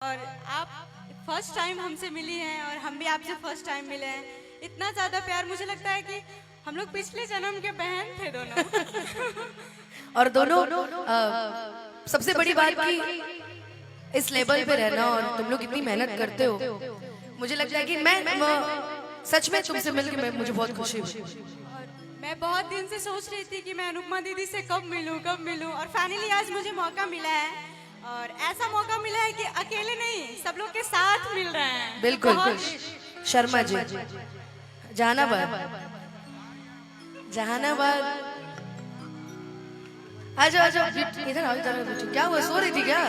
और आप first time हमसे मिली हैं और हम भी आपसे फर्स्ट टाइम मिले हैं। इतना ज़्यादा प्यार, मुझे लगता है कि हम लोग पिछले जन्म के बहन थे दोनों। और दोनों सबसे बड़ी बात कि इस लेवल पे रहना और तुम लोग इतनी मेहनत करते हो, मुझे लगता है कि मैं सच में तुमसे मिलकर मुझे बहुत खुशी हुई। मैं बहुत दिन से सोच रही थी कि मैं अनुपमा दीदी से कब मिलूं और फाइनली आज मुझे मौका मिला है। और ऐसा मौका मिला है कि अकेले नहीं, सब लोग के साथ मिल रहे हैं। बिल्कुल। शर्मा जी, जहानाबाद आ जाओ इधर आओ, इधर। क्या हुआ, सो रही थी क्या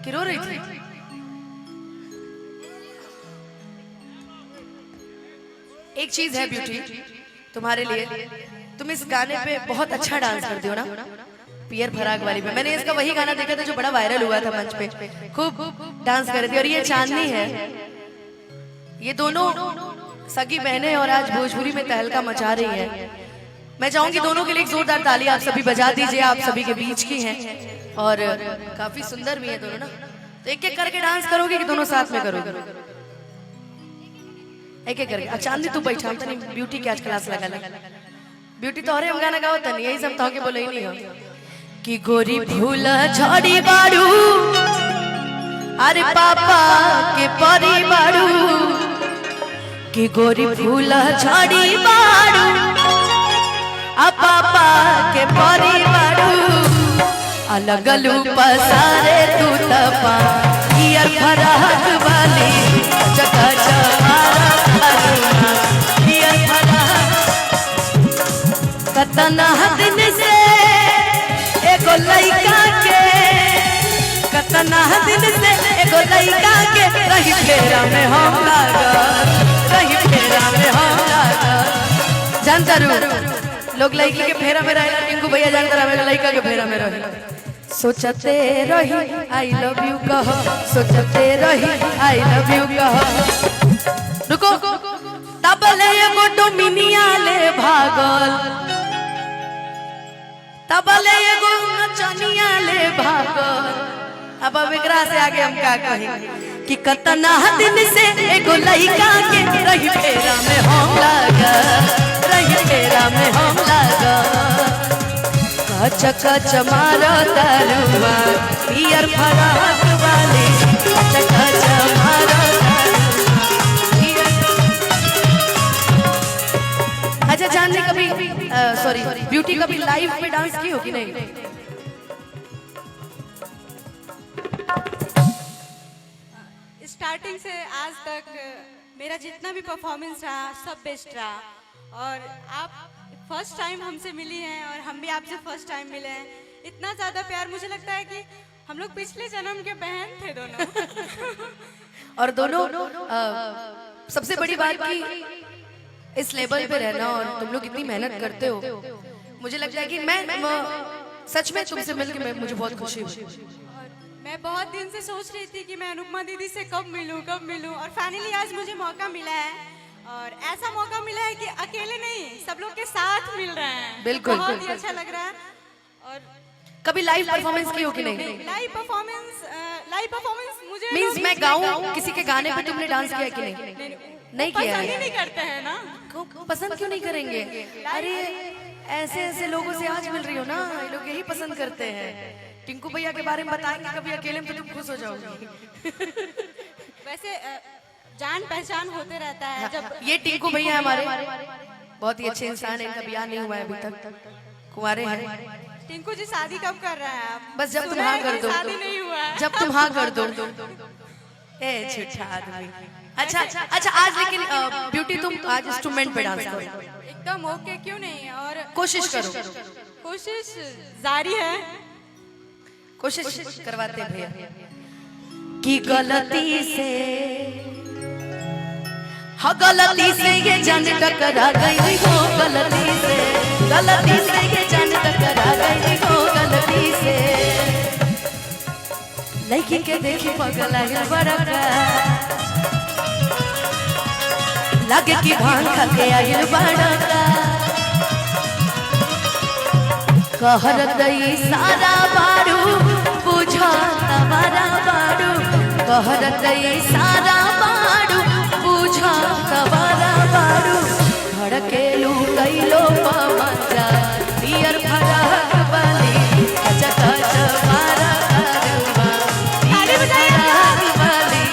कि रो रही थी? एक चीज है ब्यूटी तुम्हारे लिए, तुम इस गाने पे बहुत अच्छा डांस करती हो ना, पियर फराग वाली पे। मैंने इसका वही गाना देखा था जो बड़ा वायरल हुआ था मंच पे, खूब डांस कर रही थी। और ये चांदनी है, ये दोनों सगी बहनें और आज भोजपुरी में तहलका मचा रही हैं। मैं चाहूंगी दोनों के लिए एक जोरदार ताली आप सभी बजा दीजिए, आप सभी के बीच की हैं और काफी सुंदर भी है दोनों ना। तो एक एक करके डांस करोगे कि दोनों साथ में करोगे? एक एक करके। चांदनी तू बैठा तनी, ब्यूटी की आज क्लास लगा ले। ब्यूटी तो हम गाना गाओ तनी, यही सब के बोले ही नहीं हो कि गोरी फूल झड़ी बाड़ू, अरे पापा के परी बाड़ू, कि गोरी फूल झड़ी बाड़ू, आ पापा के परी बाड़ू, अलग लू पसारे तू तपा ईयर फराक वाली चका चमारा अरुणा ईयर फराक। कतना दिन से एगो लइका के, कतना दिन से एगो लइका के रही फेरा में हम लागल, रही फेरा में हम लागल। जानता रू लोग लड़की के फेरा में रहेला, टिंकू भैया जानता रहे लड़का के फेरा में रहे। सोचते रही आई लव यू कहो, सोचते रही आई लव यू कहो। रुको, तबले एगो डोमिनिया ले भागल, तबले एगो नचनिया ले भागल। अब एकरा से आगे हम क्या कहेंगे कि कतना दिन से एगो लइका के रही फेरा में हम लागल, रही फेरा में हम लागल। कच कच मारो तरुआ पियर फराक वाली, कच कच मारो तरुआ। अच्छा, जानने कभी सॉरी ब्यूटी कभी लाइव पे डांस की हो कि नहीं? स्टार्टिंग से आज तक मेरा जितना भी परफॉर्मेंस रहा सब बेस्ट रहा। और आप फर्स्ट टाइम हमसे मिली हैं और हम भी आपसे फर्स्ट टाइम मिले हैं। इतना ज़्यादा प्यार, मुझे लगता है कि हम लोग पिछले जन्म के बहन थे दोनों। और दोनों सबसे बड़ी बात कि इस लेवल पे रहना और तुम लोग इतनी मेहनत करते हो, मुझे लगता है कि मैं सच में तुमसे मिलकर मुझे बहुत खुशी हुई। मैं बहुत दिन से सोच रही थी कि मैं अनुपमा दीदी से कब मिलूं और फाइनली आज मुझे मौका मिला है। और ऐसा मौका मिला है कि अकेले नहीं, सब लोग के साथ मिल रहे हैं। बिल्कुल, बहुत ही अच्छा लग रहा है। और कभी लाइव परफॉर्मेंस की हो कि नहीं? लाइव परफॉर्मेंस मुझे मींस मैं गाऊं किसी के गाने पे तुमने डांस किया कि नहीं? नहीं किया है। नहीं करते हैं ना। पसंद क्यों नहीं करेंगे? अरे ऐसे ऐसे लोगों से आज मिल रही हो ना, ये लोग यही पसंद करते हैं। टिंकू भैया के बारे में बताएंगे कभी अकेले में तो तुम खुश हो जाओगी। वैसे जान पहचान होते रहता है। जब ये टिंकू भैया हमारे बहुत ही अच्छे इंसान है, इनका ब्याह नहीं हुआ है अभी तक, कुंवारे हैं। टिंकू जी शादी कब कर रहे हैं आप? बस जब तुम हाँ कर दो, शादी नहीं हुआ है। जब तुम हाँ कर दो। ए झूठा आदमी। अच्छा, आज लेकिन ब्यूटी तुम आज इंस्ट्रूमेंट पे डांस करो। एकदम ओके, क्यों नहीं? और कोशिश करो, कोशिश जारी है, कोशिश करवाते हैं भैया। कि गलती से, हाँ गलती से ये जान टकरा गई हो, गलती से ये जान टकरा गई हो, गलती से लड़की के देखी पगला है बड़का, लगे कि भांग खा के आइल बड़का। कहर दई सारा बारू बुझा तमारा बारू, कहरत सारा बाड़ू बुझा कबारा बाड़ू धड़केलू कैलो पमजा पियर फराक वाली कच कच मारा करवा पियर फराक वाली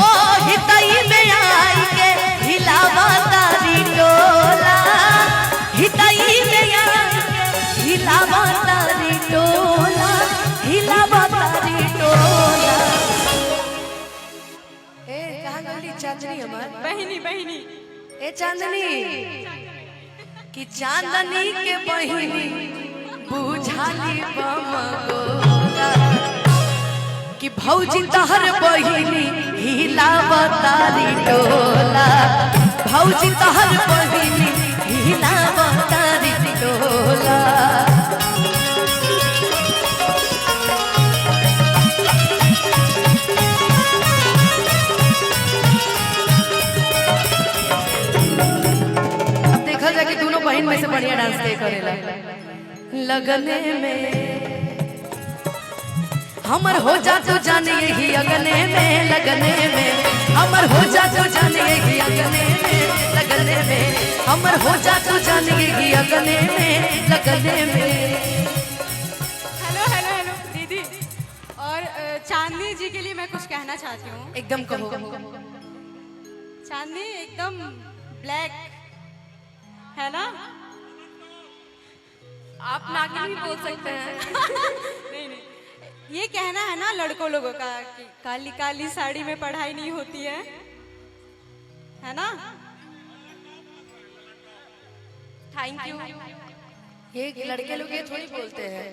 ओ हितई में आई के हिलावा तारी टोला हितई में आई के हिलावा तारी टोला हिलावा तारी टोला। ए कहाँ गई चांदनी हमार बहिनी बहिनी ए चांदनी कि चांदनी के बहिनी बुझाली बम गोला कि भौजी तहर बहिनी हिलावतारी टोला भौजी तहर बहिनी हिलावतारी टोला। कि दोनों बहन में से बढ़िया डांस दे करेला लगने में हमर हो जा तो जाने ही अगने में लगने में हमर हो जा तो जाने ही अगने में लगने में हमर हो जा तो जाने ही अगने में लगने में। हेलो हेलो हेलो दीदी और चांदनी जी के लिए मैं कुछ कहना चाहती हूँ। एकदम कहो। चांदनी एकदम ब्लैक है ना। आप नागिन भी बोल सकते हैं। नहीं नहीं ये कहना है ना लड़कों लोगों का कि काली काली साड़ी में पढ़ाई नहीं होती है ना। Thank you. ये लड़के लोग ये थोड़ी बोलते हैं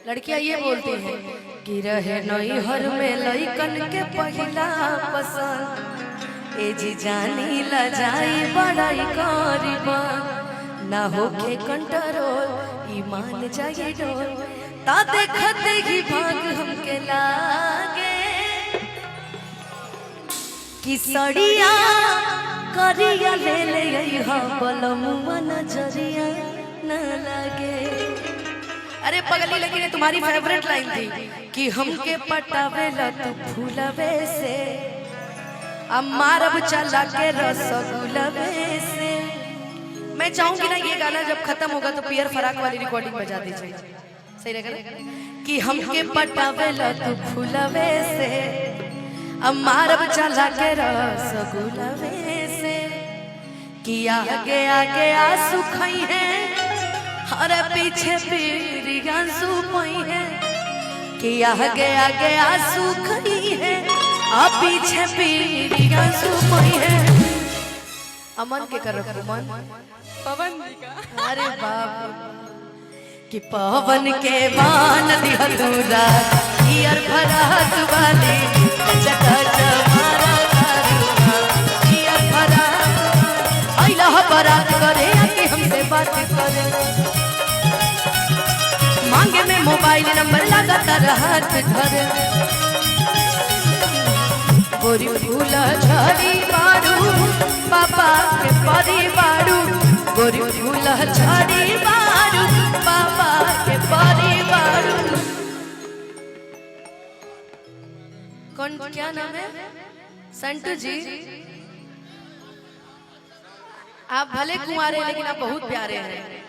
लड़कियां ये बोलती हैं कि रहे नई हर में लइकन के पहिला पसंद ए जी जानी ला जाई बड़ाई करीबा ना होके कंट्रोल ईमान जाए डोल ता देखते ही भाग हमके लागे कि सड़िया करिया ले ले यहाँ बलमुआ नजरिया न लगे। अरे पगली लेकिन तुम्हारी फेवरेट लाइन थी कि हमके पटावेला तू फूलवे से अब मारब चला के रसगुलवे से। मैं चाहूंगी ना ये गाना जब खत्म होगा तो पियर फराक वाली रिकॉर्डिंग बजा दीजिए सही रहेगा कि हमके पटावेला तू फूलवे से अब मारब चला के रसगुलवे से कि आगे आगे आंसू खाई है अरे पीछे पीरिया सुपई है कि आगे आगे आंसू खाई है अब पीछे पीरिया सुपई है। अमन के कर मन पवन जी का। अरे बाप कि पवन के बान दिहलूरा हियर फराक वाली चकच मारा करुआ हियर फराक आइला बरात करे कि हमसे बात करे मांगे में मोबाइल नंबर लगातार हाथ धरे गोरी फूल झड़ी बारू पापा के परिवारू गोरी फूल झड़ी बारू पापा के परिवारू। कौन क्या नाम है संटू जी आप भले कुंवारे लेकिन आप बहुत प्यारे हैं।